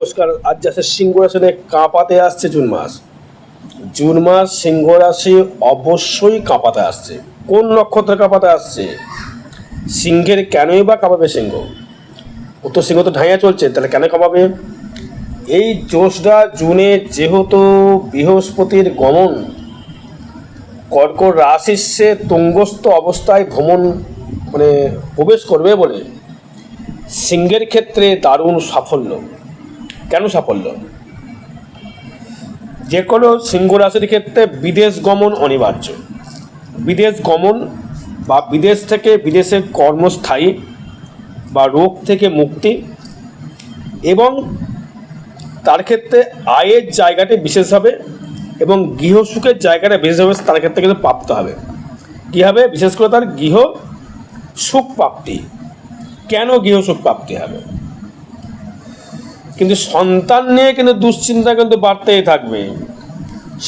নমস্কার। আজ যাচ্ছে সিংহ রাশি কাঁপাতে আসছে জুন মাস সিংহ রাশি অবশ্যই কাঁপাতে আসছে। কোন নক্ষত্রে কাঁপাতে আসছে? সিংহের কেনই বা কাঁপাবে সিংহ? ও তো সিংহ তো ঢাইয়া চলছে, তাহলে কেন কাঁপাবে? এই জ্যৈষ্ঠা জুনে যেহেতু বৃহস্পতির গমন কর্কট রাশির সে তুঙ্গস্থ অবস্থায় ভ্রমণ প্রবেশ করবে বলে সিংহের ক্ষেত্রে দারুণ সাফল্য। কেন সাফল্য? যে কোনো সিংহ রাশির ক্ষেত্রে বিদেশ গমন অনিবার্য। বিদেশ গমন বা বিদেশ থেকে বিদেশের কর্মস্থায়ী বা রোগ থেকে মুক্তি, এবং তার ক্ষেত্রে আয়ের জায়গাটি বিশেষভাবে এবং গৃহসুখের জায়গাটা বিশেষভাবে তার ক্ষেত্রে কিন্তু প্রাপ্ত হবে। কী হবে? বিশেষ করে তার গৃহ সুখ প্রাপ্তি। কেন গৃহসুখ প্রাপ্তি হবে? কিন্তু সন্তান নিয়ে কিন্তু দুশ্চিন্তা কিন্তু বাড়তেই থাকবে।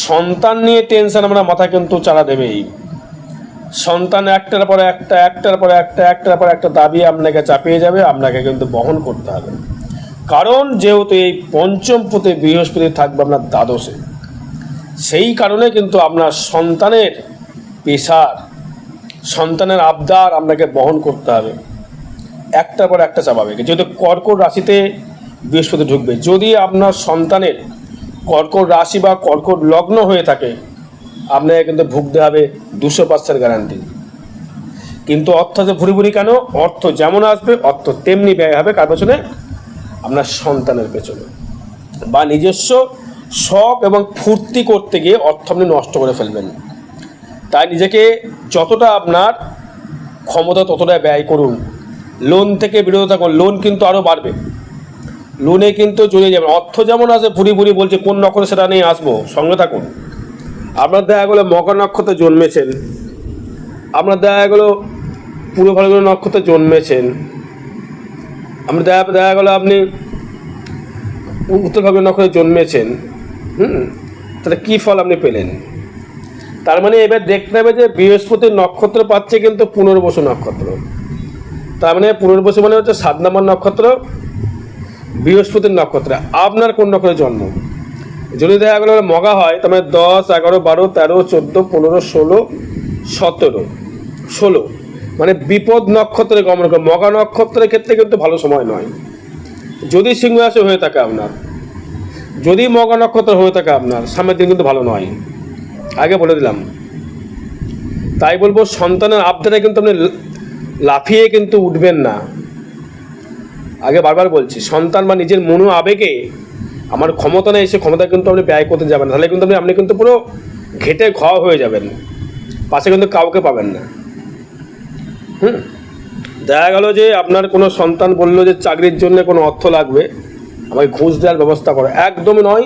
সন্তান নিয়ে টেনশন আমরা মাথায় কিন্তু চালা দেবেই। সন্তান একটার পর একটা দাবি আপনাকে চাপিয়ে যাবে, আপনাকে কিন্তু বহন করতে হবে। কারণ যেহেতু এই পঞ্চম পথে বৃহস্পতি থাকবে আপনার দ্বাদশে, সেই কারণে কিন্তু আপনার সন্তানের পেশার, সন্তানের আবদার আপনাকে বহন করতে হবে। একটার পর একটা চাপাবে। যেহেতু কর্কট রাশিতে বৃহস্পতি ঢুকবে, যদি আপনার সন্তানের কর্কট রাশি বা কর্কট লগ্ন হয়ে থাকে, আপনাকে কিন্তু ভুগতে হবে 200% গ্যারান্টি। কিন্তু অর্থ যে ভুরি কেন? অর্থ যেমন আসবে অর্থ তেমনি ব্যয় হবে। কার পেছনে? আপনার সন্তানের পেছনে। বা নিজস্ব শখ এবং ফুর্তি করতে গিয়ে অর্থ আপনি নষ্ট করে ফেলবেন। তাই নিজেকে যতটা আপনার ক্ষমতা ততটা ব্যয় করুন। লোন থেকে বিরত থাকুন। লোন কিন্তু আরও বাড়বে। লোনে কিন্তু জড়িয়ে যাবেন। অর্থ যেমন আসে ভুরি বলছে, কোন নক্ষত্রে সেটা নিয়ে আসবো, সঙ্গে থাকুন। আপনার দেখা গেলো মকর নক্ষত্রে জন্মেছেন, আপনার দেখা গেলো পূর্ব ফাল্গুন নক্ষত্রে জন্মেছেন, আপনার দেখা গেলো আপনি উত্তর ফাল্গুন নক্ষত্রে জন্মেছেন। তাহলে কী ফল আপনি পেলেন? তার মানে এবার দেখতে হবে যে বৃহস্পতির নক্ষত্র পাচ্ছে কিন্তু পুনর্বসু নক্ষত্র। তার মানে পুনর্বসু মানে হচ্ছে 7 নম্বর নক্ষত্র, বৃহস্পতির নক্ষত্রে। আপনার কোন নক্ষত্রে জন্ম? যদি দেখা গেলো মগা হয়, তার মানে 10, 11, 12, 13, 14, 15, 16, 17, 16 মানে বিপদ নক্ষত্রে গমন করে। মগা নক্ষত্রের ক্ষেত্রে কিন্তু ভালো সময় নয়। যদি সিংহ রাশি হয়ে থাকে আপনার, যদি মগা নক্ষত্র হয়ে থাকে আপনার, সামনের দিন কিন্তু ভালো নয়, আগে বলে দিলাম। তাই বলবো সন্তানের আবদারে কিন্তু আপনি লাফিয়ে কিন্তু উঠবেন না। আগে বারবার বলছি, সন্তান বা নিজের মনো আবেগে আমার ক্ষমতা নেই, সে ক্ষমতা কিন্তু আপনি ব্যয় করতে যাবেন, তাহলে কিন্তু আপনি কিন্তু পুরো ঘেটে হয়ে যাবেন। পাশে কিন্তু কাউকে পাবেন না। দেখা গেল যে আপনার কোনো সন্তান বললো যে চাকরির জন্য কোনো অর্থ লাগবে, আমাকে ঘুষ দেওয়ার ব্যবস্থা করো। একদমই নয়,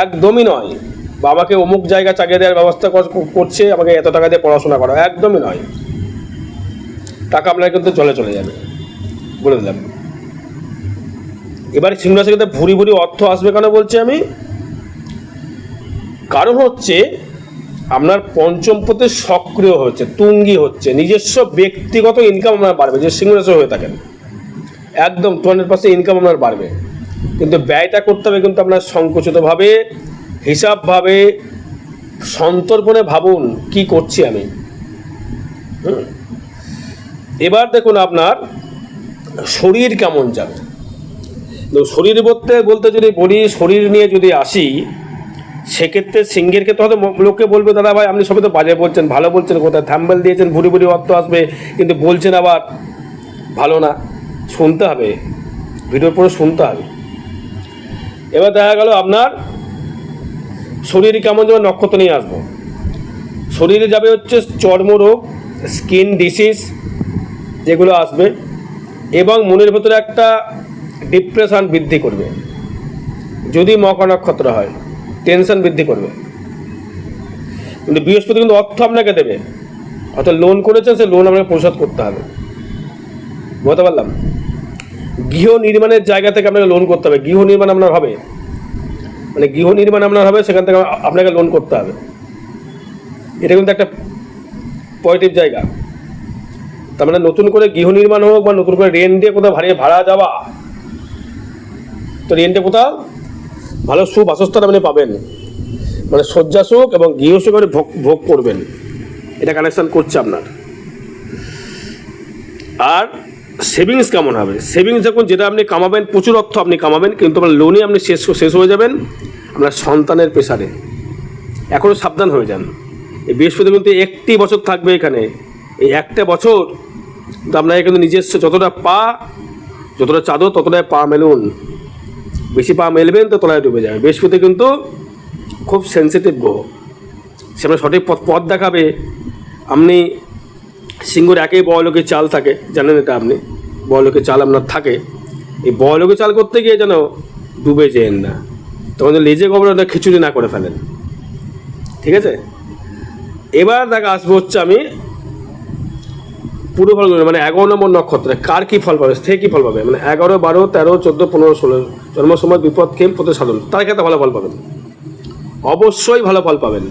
একদমই নয়। বা আমাকে অমুক জায়গায় চাকরি দেওয়ার ব্যবস্থা করছে, আমাকে এত টাকা দিয়ে পড়াশোনা করো, একদমই নয়। টাকা আপনার কিন্তু চলে যাবে, বলে দিলাম। এবার সিংহ রাশির ক্ষেত্রে ভুরি অর্থ আসবে কেন বলছি আমি? কারণ হচ্ছে আপনার পঞ্চম পথে সক্রিয় হচ্ছে, তুঙ্গি হচ্ছে, নিজস্ব ব্যক্তিগত ইনকাম আপনার বাড়বে। যে সিংহ রাশি হয়ে থাকেন, একদম 200% ইনকাম আপনার বাড়বে। কিন্তু ব্যয়টা করতে হবে কিন্তু আপনার সংকুচিতভাবে, হিসাবভাবে, সন্তর্পণে ভাবুন কি করছি আমি। এবার দেখুন আপনার শরীর কেমন যাবে। শরীর বলতে যদি বলি, শরীর নিয়ে যদি আসি, সেক্ষেত্রে সিংহের ক্ষেত্রে হয়তো লোককে বলবে, দাদা ভাই আপনি সবই তো বাজে বলছেন, ভালো বলছেন, কোথায় থ্যাম্বেল দিয়েছেন ভুরি অর্থ আসবে, কিন্তু বলছেন আবার ভালো না। শুনতে হবে, ভিডিও পুরো শুনতে হবে। এবার দেখা গেল আপনার শরীর কেমন যাবে, নক্ষত্র নিয়ে আসবো। শরীরে যাবে হচ্ছে চর্মরোগ, স্কিন ডিসিজ, যেগুলো আসবে, এবং মনের ভেতরে একটা ডিপ্রেশন বৃদ্ধি করবে। যদি মকর নক্ষত্র হয়, টেনশন বৃদ্ধি করবে। কিন্তু বৃহস্পতি কিন্তু অর্থ আপনাকে দেবে। অর্থাৎ লোন করেছেন, সে লোন আপনাকে পরিশোধ করতে হবে। বলতে পারলাম? গৃহ নির্মাণের জায়গা থেকে আপনাকে লোন করতে হবে। গৃহ নির্মাণ আপনার হবে, মানে গৃহ নির্মাণ আপনার হবে, সেখান থেকে আপনাকে লোন করতে হবে। এটা কিন্তু একটা পজিটিভ জায়গা। তার মানে নতুন করে গৃহ নির্মাণ হোক বা নতুন করে রেন্ট দিয়ে কোথাও ভাড়া যাওয়া, তো রেন্টে কোথাও ভালো সুবাসস্থান আপনি পাবেন, মানে শয্যাসুখ এবং গৃহসুখ আপনি ভোগ করবেন, এটা কানেকশন করছে আপনার। আর সেভিংস কেমন হবে? সেভিংস দেখুন, যেটা আপনি কামাবেন প্রচুর অর্থ আপনি কামাবেন, কিন্তু আপনার লোনে আপনি শেষ হয়ে যাবেন আপনার সন্তানের প্রেসারে। এখনও সাবধান হয়ে যান। এই বৃহস্পতি কিন্তু 1টি বছর থাকবে এখানে। এই একটা বছর কিন্তু আপনাকে কিন্তু নিজস্ব যতটা চাদর ততটাই পা মেলুন। বেশি পা মেলবেন তো তলায় ডুবে যাবে। বৃহস্পতি কিন্তু খুব সেন্সিটিভ গ্রহ, সে আপনার সঠিক পথ দেখাবে। আপনি সিংহর একেই বড়লোকের চাল থাকে, জানেন এটা আপনি, বড়লোকের চাল আপনার থাকে। এই বড়লোকের চাল করতে গিয়ে যেন ডুবে যেন না, তখন লেজে গোবরে খিচুড়ি না করে ফেলেন, ঠিক আছে? এবার দেখা আসবো হচ্ছে আমি পুরো ফল, মানে 11 নম্বর নক্ষত্রে কার কী ফল পাবে, সে কী ফল পাবে, মানে 11, 12, 13, 14, 15, 16 জন্ম সময় বিপদ খেম পথে সাধন, তার ক্ষেত্রে ভালো ফল পাবেন, অবশ্যই ভালো ফল পাবেন।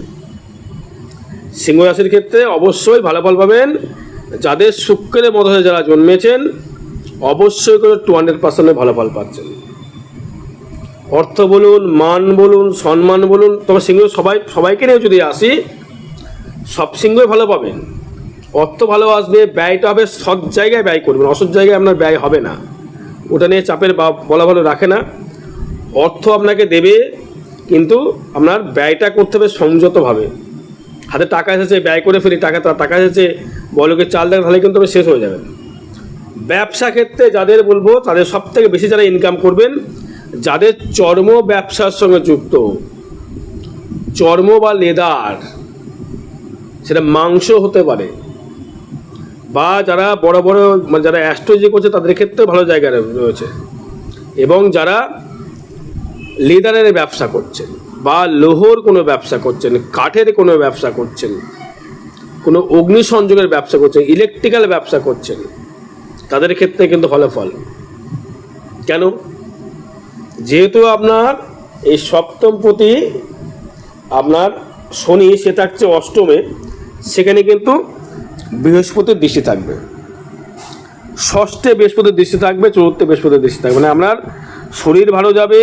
সিংহ রাশির ক্ষেত্রে অবশ্যই ভালো ফল পাবেন। যাদের শুক্রের মধ্যে যারা জন্মেছেন অবশ্যই করে 200% ভালো ফল পাচ্ছেন। অর্থ বলুন, মান বলুন, সম্মান বলুন, তবে সিংহ সবাইকে নিয়ে যদি আসি, সব সিংহই ভালো পাবেন। অর্থ ভালো আসবে, ব্যয়টা হবে সৎ জায়গায় ব্যয় করবেন, অসৎ জায়গায় আপনার ব্যয় হবে না, ওটা নিয়ে চাপের বলা ভালো রাখে না। অর্থ আপনাকে দেবে, কিন্তু আপনার ব্যয়টা করতে হবে সংযতভাবে। হাতে টাকা এসেছে ব্যয় করে ফেলি, টাকা এসেছে বড়লোকের চাল দেয়, তাহলে কিন্তু আপনি শেষ হয়ে যাবেন। ব্যবসা ক্ষেত্রে যাদের বলবো, তাদের সব থেকে বেশি যারা ইনকাম করবেন, যাদের চর্ম ব্যবসার সঙ্গে যুক্ত, চর্ম বা লেদার, সেটা মাংস হতে পারে, বা যারা বড় বড় মানে যারা অ্যাস্ট্রোলজি করছে তাদের ক্ষেত্রেও ভালো জায়গা রয়েছে, এবং যারা লেদারের ব্যবসা করছেন বা লোহর কোনো ব্যবসা করছেন, কাঠের কোনো ব্যবসা করছেন, কোনো অগ্নিসংযোগের ব্যবসা করছেন, ইলেকট্রিক্যাল ব্যবসা করছেন, তাদের ক্ষেত্রে কিন্তু ভালো ফল। কেন? যেহেতু আপনার এই সপ্তমপতি আপনার শনি, সে থাকছে অষ্টমে, সেখানে কিন্তু বৃহস্পতির দৃষ্টি থাকবে, ষষ্ঠে বৃহস্পতির দৃষ্টি থাকবে, চতুর্থে বৃহস্পতির দৃষ্টি থাকবে। মানে আপনার শরীর ভালো যাবে,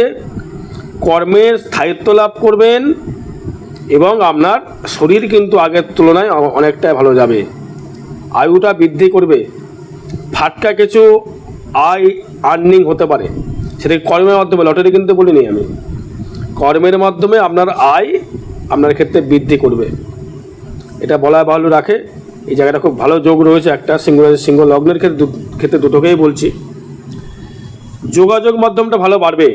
কর্মের স্থায়িত্ব লাভ করবেন, এবং আপনার শরীর কিন্তু আগের তুলনায় অনেকটাই ভালো যাবে, আয়ুটা বৃদ্ধি করবে, ফাটকা কিছু আর্নিং হতে পারে, সেটা কর্মের মাধ্যমে, লটারি কিন্তু বলিনি আমি, কর্মের মাধ্যমে আপনার আয় আপনার ক্ষেত্রে বৃদ্ধি করবে, এটা বলা ভালো রাখে। এই জায়গাটা খুব ভালো যোগ রয়েছে একটা সিংহ লগ্নের ক্ষেত্রে দুটোকেই বলছি। যোগাযোগ মাধ্যমটা ভালো বাড়বে,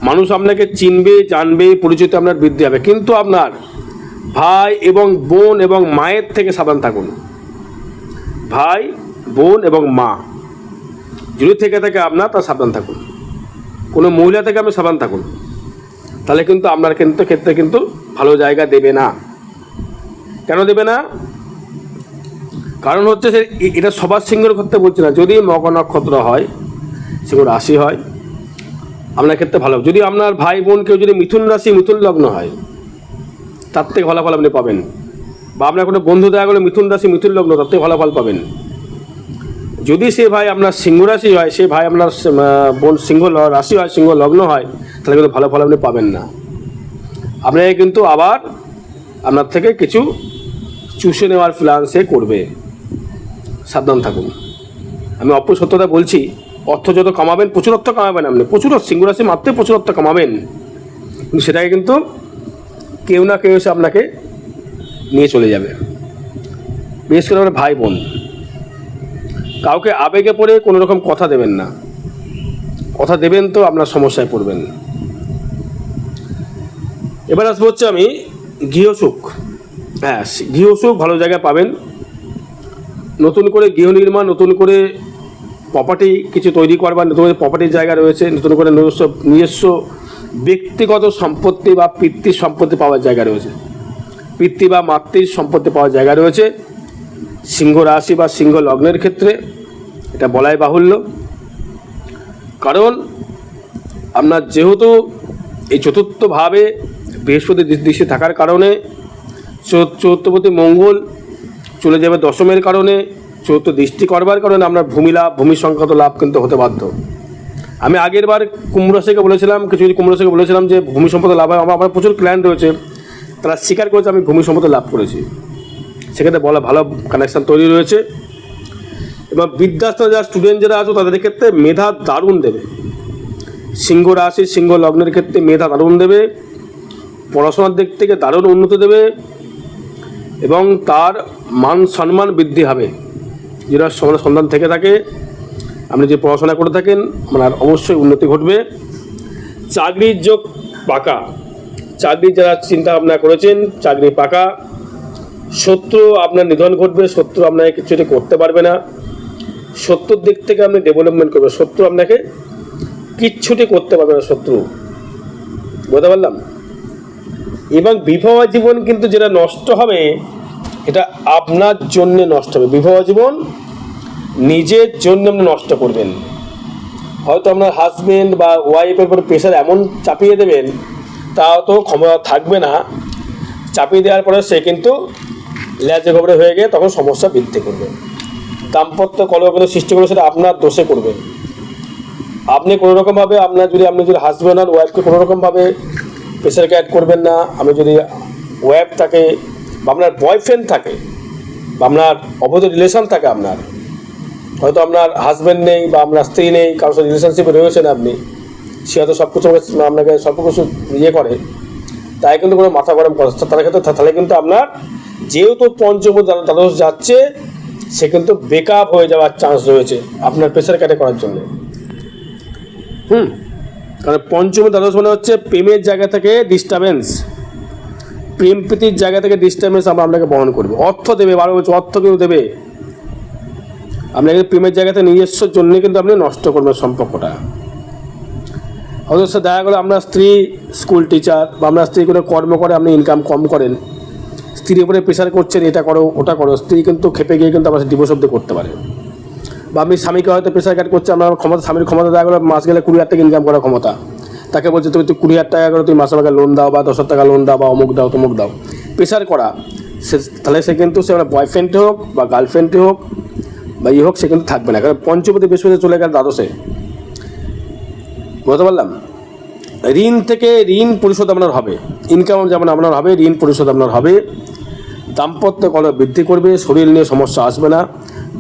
মানুষ আপনাকে চিনবে, জানবে, পরিচিত আপনার বৃদ্ধি হবে, কিন্তু আপনার ভাই এবং বোন এবং মায়ের থেকে সাবধান থাকুন। ভাই, বোন এবং মা যদি থেকে থাকে আপনার, তার সাবধান থাকুন। কোনো মহিলা থেকে আপনি সাবধান থাকুন, তাহলে কিন্তু আপনার ক্ষেত্রে কিন্তু ভালো জায়গা দেবে না। কেন দেবে না? কারণ হচ্ছে এটা সবার সিংহের ক্ষেত্রে বলছি না, যদি মগ নক্ষত্র হয়, সিংহ রাশি হয়, আপনার ক্ষেত্রে ভালো। যদি আপনার ভাই বোন কেউ যদি মিথুন রাশি, মিথুন লগ্ন হয়, তার থেকে ভালো ফল আপনি পাবেন। বা আপনার কোনো বন্ধু দেখা গেলো মিথুন রাশি, মিথুন লগ্ন, তার থেকে ভালো ফল পাবেন। যদি সে ভাই আপনার সিংহ রাশি হয়, সে ভাই আপনার বোন সিংহ রাশি হয়, সিংহ লগ্ন হয়, তাহলে কিন্তু ভালো ফল আপনি পাবেন না। আপনাকে কিন্তু আবার আপনার থেকে কিছু চুষে নেওয়ার প্ল্যান সে করবে, সাবধান থাকুন। আমি সত্যতা বলছি, অর্থ যত কামাবেন, প্রচুর অর্থ কামাবেন, আপনি প্রচুর সিংহ রাশি মাত্র প্রচুর অর্থ কামাবেন, কিন্তু সেটাকে কিন্তু কেউ না কেউ এসে আপনাকে নিয়ে চলে যাবে। বিশেষ করে আমার ভাই বোন, কাউকে আবেগে পড়ে কোনো রকম কথা দেবেন না, কথা দেবেন তো আপনার সমস্যায় পড়বেন। এবার আসবো হচ্ছে আমি গৃহসুখ। হ্যাঁ, গৃহসুখ ভালো জায়গায় পাবেন, নতুন করে গৃহ নির্মাণ, নতুন করে প্রপার্টি কিছু তৈরি করবার, নতুন করে প্রপার্টির জায়গা রয়েছে, নতুন করে নিজস্ব ব্যক্তিগত সম্পত্তি বা পিতৃ সম্পত্তি পাওয়ার জায়গা রয়েছে, পিতৃ বা মাতৃর সম্পত্তি পাওয়ার জায়গা রয়েছে সিংহ রাশি বা সিংহ লগ্নের ক্ষেত্রে, এটা বলাই বাহুল্য। কারণ আপনার যেহেতু এই চতুর্থভাবে বৃহস্পতি দৃষ্টি থাকার কারণে, চতুর্থপতি মঙ্গল চলে যাবে দশমের কারণে, চতুর্থ দৃষ্টি করবার কারণে আপনার ভূমি সংক্রান্ত লাভ কিন্তু হতে বাধ্য। আমি আগের বার কুম্ভ রাশিকে বলেছিলাম, কিছু কুম্ভ রাশিকে বলেছিলাম যে ভূমি সম্পদে লাভ হয়। আমার প্রচুর ক্লায়েন্ট রয়েছে, তারা স্বীকার করেছে আমি ভূমি সম্পদে লাভ করেছি। সেক্ষেত্রে বলা ভালো কানেকশান তৈরি রয়েছে। এবং বিদ্যাস্থানে যারা স্টুডেন্ট যারা আছে তাদের ক্ষেত্রে মেধা দারুণ দেবে। সিংহ রাশি সিংহ লগ্নের ক্ষেত্রে মেধা দারুণ দেবে, পড়াশোনার দিক থেকে দারুণ উন্নতি দেবে এবং তার মান সম্মান বৃদ্ধি হবে। যারা সন্তান থেকে থাকে, আপনি যে পড়াশোনা করে থাকেন, আপনার অবশ্যই উন্নতি ঘটবে। চাকরির যোগ পাকা, চাকরির যারা চিন্তা ভাবনা করেছেন চাকরি পাকা। শত্রু আপনার নিধন ঘটবে, শত্রু আপনাকে কিছুটি করতে পারবে না। শত্রুর দিক থেকে আপনি ডেভেলপমেন্ট করবে, শত্রু আপনাকে কিচ্ছুটি করতে পারবে না, শত্রু। বুঝতে পারলাম। এবং বিবাহ জীবন কিন্তু যেটা নষ্ট হবে এটা আপনার জন্য নষ্ট হবে। বিবাহ জীবন নিজের জন্য আপনি নষ্ট করবেন। হয়তো আপনার হাজবেন্ড বা ওয়াইফের উপর প্রেশার এমন চাপিয়ে দেবেন, তাও তো ক্ষমতা থাকবে না। চাপিয়ে দেওয়ার পরে সে কিন্তু ল্যাজে ঘবড়ে হয়ে গিয়ে তখন সমস্যা বৃদ্ধি করবে। দাম্পত্য কলহ কিন্তু সৃষ্টি করবে, সেটা আপনার দোষে করবে। আপনি কোনোরকমভাবে আপনি যদি হাজব্যান্ড আর ওয়াইফকে কোনোরকমভাবে প্রেশারকে অ্যাড করবেন না। আমি যদি ওয়াইফ থাকে বা আপনার বয়ফ্রেন্ড থাকে বা আপনার অবৈধ রিলেশন থাকে, আপনার হয়তো আপনার হাজব্যান্ড নেই বা আপনার স্ত্রী নেই, কারোর সাথে রিলেশনশিপে রয়েছেন আপনি, সে হয়তো সব কিছু আপনাকে সব কিছু করে, তাই কিন্তু কোনো মাথা গরম করে তার ক্ষেত্রে, তাহলে কিন্তু আপনার যেহেতু পঞ্চম দ্বাদশ যাচ্ছে, সে কিন্তু বেকআপ হয়ে যাওয়ার চান্স রয়েছে আপনার প্রেশার ক্যাটে করার জন্য। কারণ পঞ্চম দ্বাদশ মানে হচ্ছে প্রেমের জায়গা থেকে ডিস্টার্বেন্স, প্রেম প্রীতির জায়গা থেকে ডিস্টার্বেন্স আমরা আপনাকে বহন করবে। অর্থ দেবে, 12 বছর অর্থ কিন্তু দেবে আপনাকে। প্রেমের জায়গাতে নিজস্ব জন্য কিন্তু আপনি নষ্ট করবেন সম্পর্কটা। অথচ দেখা গেলো আপনার স্ত্রী স্কুল টিচার বা আপনার স্ত্রী কোনো কর্ম করে, আপনি ইনকাম কম করেন, স্ত্রীর উপরে প্রেশার করছেন এটা করো ওটা করো, স্ত্রী কিন্তু খেপে গিয়ে কিন্তু আপনার ডিভোর্স অব্দি করতে পারে। বা আপনি স্বামীকে হয়তো প্রেশার ক্যাট করছে, আপনার ক্ষমতা, স্বামীর ক্ষমতা দেখা গেলো মাস গেলে 20,000 টাকা ইনকাম করার ক্ষমতা, তাকে বলছে তুমি 20,000 টাকা করে তুমি মাসে মাসে লোন দাও বা 10,000 টাকা লোন দাও বা অমুক দাও তমুক দাও, প্রেশার করা। সে তাহলে সে কিন্তু সে আপনার বয়ফ্রেন্ডে হোক বা গার্লফ্রেন্ডে হোক বা হোক, সে কিন্তু থাকবে না। কারণ পঞ্চমপতি বৃহস্পতি চলে গেল দ্বাদশে। বুঝতে পারলাম। ঋণ থেকে ঋণ পরিশোধ আপনার হবে, ইনকাম যেমন আপনার হবে, ঋণ পরিশোধ আপনার হবে। দাম্পত্য কলহ বৃদ্ধি করবে, শরীর নিয়ে সমস্যা আসবে না,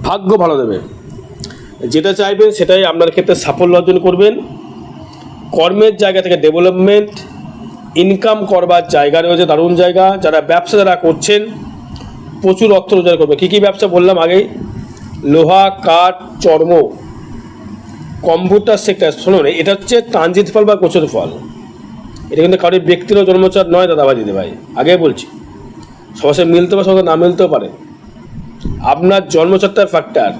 ভাগ্য ভালো দেবে। যেটা চাইবেন সেটাই আপনার ক্ষেত্রে সাফল্য অর্জন করবেন। কর্মের জায়গা থেকে ডেভেলপমেন্ট, ইনকাম করবার জায়গা রয়েছে, দারুণ জায়গা। যারা ব্যবসা যারা করছেন প্রচুর অর্থ রোজগার করবে। কী কী ব্যবসা বললাম আগেই, লোহা, কাঠ, চর্ম, কম্পিউটার সেক্টর। শুনুন, এটা হচ্ছে ট্রানজিট ফল বা গোচর ফল। এটা কিন্তু কারোর ব্যক্তিরও জন্মচার নয় দাদাভাই দিদিভাই, আগে বলছি। সবার সাথে মিলতে পারে, সবার না মিলতেও পারে। আপনার জন্মচারটার ফ্যাক্টর,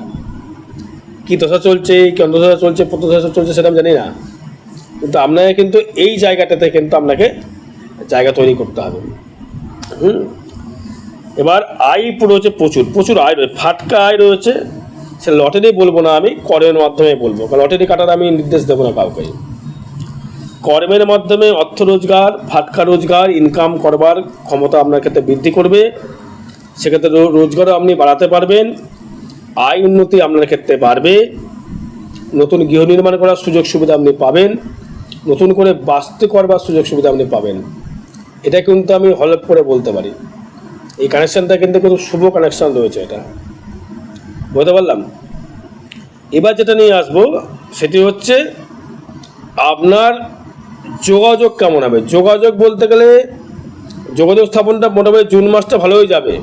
কী দশা চলছে, কি অন্তর্দশা চলছে, প্রত্যদশা চলছে, সেটা আমি জানি না, কিন্তু আপনাকে কিন্তু এই জায়গাটাতে কিন্তু আপনাকে জায়গা তৈরি করতে হবে। এবার আয় পুরো হচ্ছে প্রচুর প্রচুর আয় রয়েছে, ফাটকা আয় রয়েছে। সে লটারি বলবো না, আমি কর্মের মাধ্যমে বলবো, কারণ লটারি কাটার আমি নির্দেশ দেবো না কাউকে। কর্মের মাধ্যমে অর্থ রোজগার, ফাটকা রোজগার, ইনকাম করবার ক্ষমতা আপনার ক্ষেত্রে বৃদ্ধি করবে। সেক্ষেত্রে রোজগারও আপনি বাড়াতে পারবেন, আয় উন্নতি আপনার ক্ষেত্রে বাড়বে, নতুন গৃহ নির্মাণ করার সুযোগ সুবিধা আপনি পাবেন, নতুন করে বাস্তু করবার সুযোগ সুবিধা আপনি পাবেন। এটা কিন্তু আমি হলপ করে বলতে পারি। এই কানেকশানটা কিন্তু শুভ কানেকশান রয়েছে, এটা বলতে পারলাম। এবার যেটা নিয়ে আসবো সেটি হচ্ছে আপনার যোগাযোগ কেমন হবে। যোগাযোগ বলতে গেলে যোগাযোগ স্থাপনটা মোটামুটি জুন মাসটা ভালোই যাবে।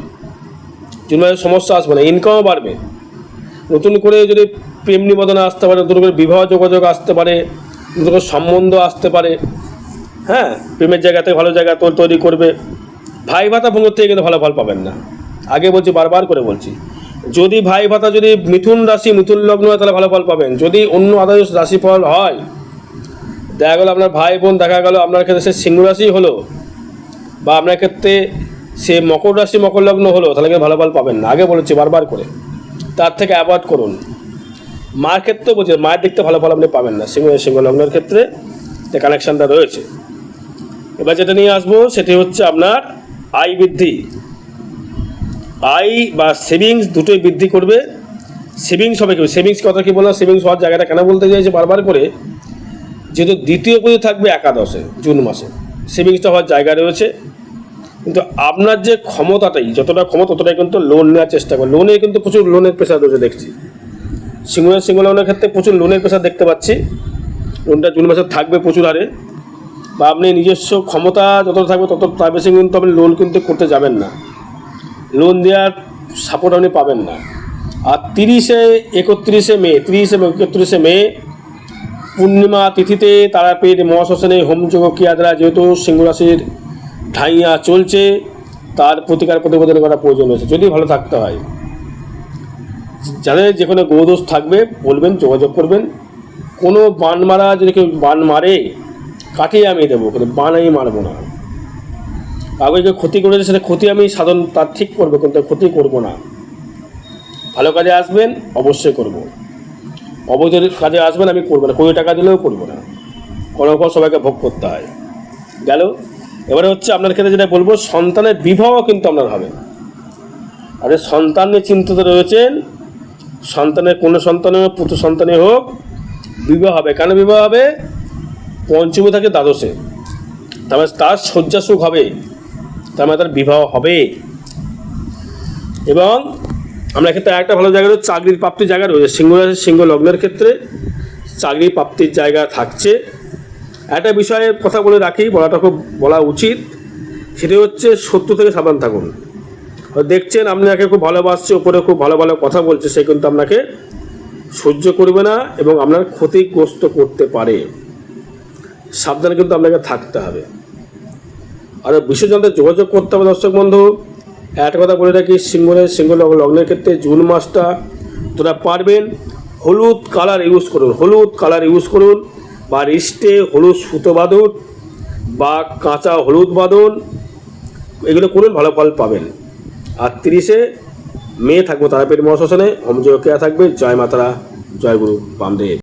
জুন মাসে সমস্যা আসবে না, ইনকামও বাড়বে। নতুন করে যদি প্রেম নিবেদন আসতে পারে, নতুন করে বিবাহ যোগাযোগ আসতে পারে, নতুন করে সম্বন্ধ আসতে পারে। হ্যাঁ, প্রেমের জায়গা থেকে ভালো জায়গা তৈরি করবে। ভাই ভাতা ভঙ্গ থেকে কিন্তু ভালো ফল পাবেন না, আগে বলছি, বারবার করে বলছি। যদি ভাই ভাতা যদি মিথুন রাশি মিথুন লগ্ন হয় তাহলে ভালো ফল পাবেন। যদি অন্য আদার্স রাশিফল হয়, দেখা গেলো আপনার ভাই বোন, দেখা গেলো আপনার ক্ষেত্রে সে সিংহ রাশি হলো বা আপনার ক্ষেত্রে সে মকর রাশি মকর লগ্ন হলো, তাহলে কিন্তু ভালো ফল পাবেন না, আগে বলেছি বারবার করে। তার থেকে অ্যাভয়েড করুন। মার ক্ষেত্রেও বলছি, মায়ের দিকতে ভালো ফল আপনি পাবেন না সিংহ লগ্নের ক্ষেত্রে, যে কানেকশানটা রয়েছে। এবার যেটা নিয়ে আসবো সেটি হচ্ছে আপনার আয় বৃদ্ধি। আয় বা সেভিংস দুটোই বৃদ্ধি করবে। সেভিংস হবে কি, সেভিংস কথা কি বললাম, সেভিংস হওয়ার জায়গাটা কেন বলতে চাইছি বারবার করে, যেহেতু দ্বিতীয় পুঁজি থাকবে একাদশে জুন মাসে, সেভিংসটা হওয়ার জায়গা রয়েছে। কিন্তু আপনার যে ক্ষমতাটাই, যতটা ক্ষমতা ততটাই কিন্তু লোন নেওয়ার চেষ্টা করবে। লোনে কিন্তু প্রচুর লোনের প্রেশার রয়েছে দেখছি, সিংহ লগ্নের ক্ষেত্রে প্রচুর লোনের প্রেশার দেখতে পাচ্ছি। লোনটা জুন মাসে থাকবে প্রচুর হারে, বা আপনি নিজস্ব ক্ষমতা যতটা থাকবে তত তার বেশি কিন্তু আপনি লোন কিন্তু করতে যাবেন না, লোন দেওয়ার সাপোর্ট আপনি পাবেন না। আর 31শে মে 31শে মে পূর্ণিমা তিথিতে তারাপীঠ মহাশ্মশানে হোমযজ্ঞ ক্রিয়া দ্বারা যেহেতু সিংহ রাশির ঢাইয়া চলছে, তার প্রতিকার প্রতিবেদন করা প্রয়োজন হয়েছে যদি ভালো থাকতে হয়। যাদের যে কোনো গ্রহদোষ থাকবে বলবেন, যোগাযোগ করবেন। কোনো বান মারা যদি কেউ বান মারে কাটিয়ে আমি দেবো, কিন্তু বান আমি মারবো না। আগে কেউ ক্ষতি করেছে সেটা ক্ষতি আমি সাধন তার ঠিক করবো, কিন্তু ক্ষতি করব না। ভালো কাজে আসবেন অবশ্যই করব, অবৈধ কাজে আসবেন আমি করবো না, কোটি টাকা দিলেও করবো না। কোনো ফল সবাইকে ভোগ করতে হয়। গেল। এবারে হচ্ছে আপনার ক্ষেত্রে যেটা বলবো, সন্তানের বিবাহ কিন্তু আপনার হবে। আর সন্তান নিয়ে চিন্তিত রয়েছেন, সন্তানের কোনো সন্তানের পুত্র সন্তানই হোক বিবাহ হবে। কেন বিবাহ হবে? পঞ্চমী থাকে দ্বাদশে, তার তার শয্যা সুখ হবে, তার মানে তার বিবাহ হবে। এবং আমরা ক্ষেত্রে একটা ভালো জায়গা রয়েছে, চাকরির প্রাপ্তির জায়গা রয়েছে। সিংহ লগ্নের ক্ষেত্রে চাকরি প্রাপ্তির জায়গা থাকছে। একটা বিষয়ে কথা বলে রাখি, বলাটা খুব বলা উচিত, সেটা হচ্ছে শত্রু থেকে সাবধান থাকুন। দেখছেন আপনাকে খুব ভালোবাসছে, ওপরে খুব ভালো ভালো কথা বলছে, সে কিন্তু আপনাকে সহ্য করবে না এবং আপনার ক্ষতিগ্রস্ত করতে পারে। সাবধানে কিন্তু আপনাকে থাকতে হবে। আর বিশেষ জানতে যোগাযোগ করতে হবে। দর্শক বন্ধু, একটা কথা বলে রাখি, সিংহ লগ্নের ক্ষেত্রে জুন মাসটা তোরা পারবেন হলুদ কালার ইউজ করুন, হলুদ কালার ইউজ করুন, বা রিস্টে হলুদ সুতো বাঁধুন বা কাঁচা হলুদ বাঁধুন, এগুলো করুন, ভালো ফল পাবেন। আর 30শে মে থাকবো তারাপীঠ মহাশ্মশানে, হোমযজ্ঞ ক্রিয়া থাকবে। জয় মাতারা, জয় গুরু বামদেব।